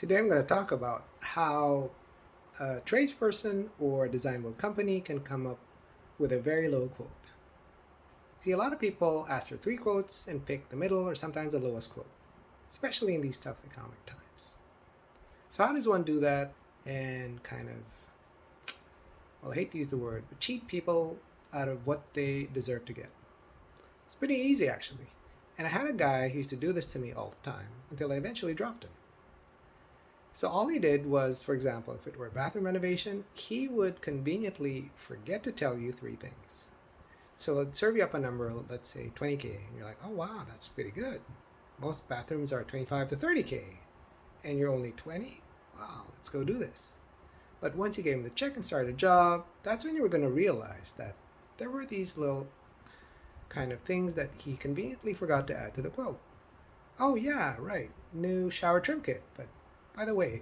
Today I'm going to talk about how a tradesperson or design build company can come up with a very low quote. See, a lot of people ask for three quotes and pick the middle or sometimes the lowest quote, especially in these tough economic times. So how does one do that and kind of, well, I hate to use the word, but cheat people out of what they deserve to get? It's pretty easy actually. And I had a guy who used to do this to me all the time until I eventually dropped him. So all he did was, for example, if it were a bathroom renovation, he would conveniently forget to tell you three things. So it'd serve you up a number, let's say 20K, and you're like, oh wow, that's pretty good. Most bathrooms are 25 to 30K, and you're only 20? Wow, let's go do this. But once you gave him the check and started a job, that's when you were going to realize that there were these little kind of things that he conveniently forgot to add to the quote. Oh yeah, right, new shower trim kit, but by the way,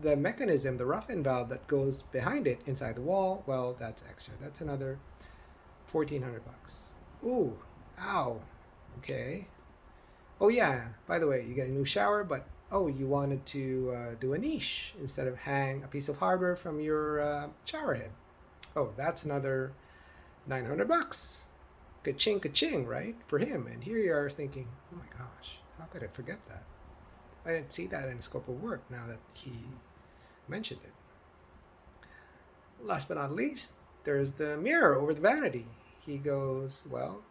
the mechanism, the rough-in valve that goes behind it inside the wall, well, that's extra. That's another 1,400 bucks. Ooh, ow, okay. Oh yeah, by the way, you get a new shower, but oh, you wanted to do a niche instead of hang a piece of hardware from your shower head. Oh, that's another 900 bucks. Ka-ching, ka-ching, right? For him. And here you are thinking, oh my gosh, how could I forget that? I didn't see that in the scope of work now that he mentioned it. Last but not least, there's the mirror over the vanity. He goes, well,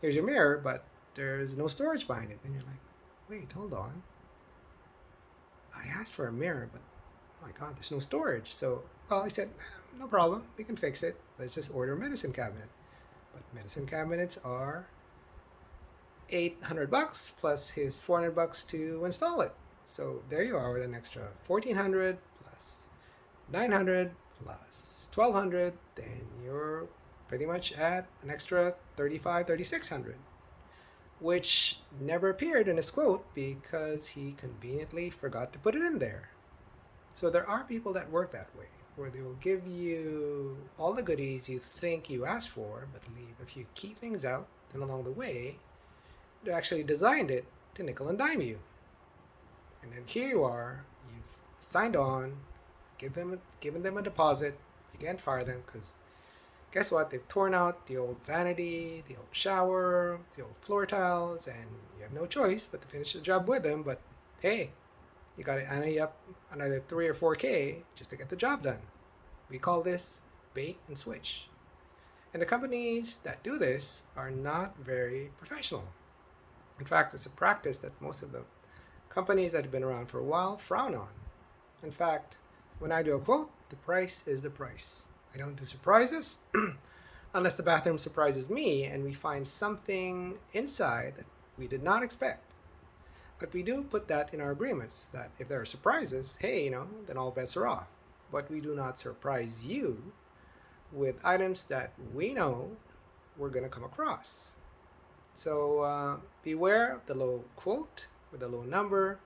here's your mirror, but there's no storage behind it. And you're like, wait, hold on. I asked for a mirror, but oh my God, there's no storage. So, well, he said, no problem, we can fix it. Let's just order a medicine cabinet. But medicine cabinets are 800 bucks plus his 400 bucks to install it. So there you are with an extra 1,400 plus 900 plus 1,200, then you're pretty much at an extra 3,600, which never appeared in his quote because he conveniently forgot to put it in there. So there are people that work that way, where they will give you all the goodies you think you asked for, but leave a few key things out, and along the way, they actually designed it to nickel and dime you. And then here you are, you've signed on, given them a deposit, you can't fire them because guess what? They've torn out the old vanity, the old shower, the old floor tiles, and you have no choice but to finish the job with them. But hey, you got to ante up another 3 or 4K just to get the job done. We call this bait and switch. And the companies that do this are not very professional. In fact, it's a practice that most of the companies that have been around for a while frown on. In fact, when I do a quote, the price is the price. I don't do surprises unless the bathroom surprises me and we find something inside that we did not expect. But we do put that in our agreements that if there are surprises, hey, then all bets are off. But we do not surprise you with items that we know we're going to come across. So beware of the low quote or the low number.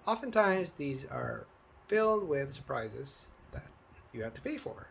Oftentimes these are filled with surprises that you have to pay for.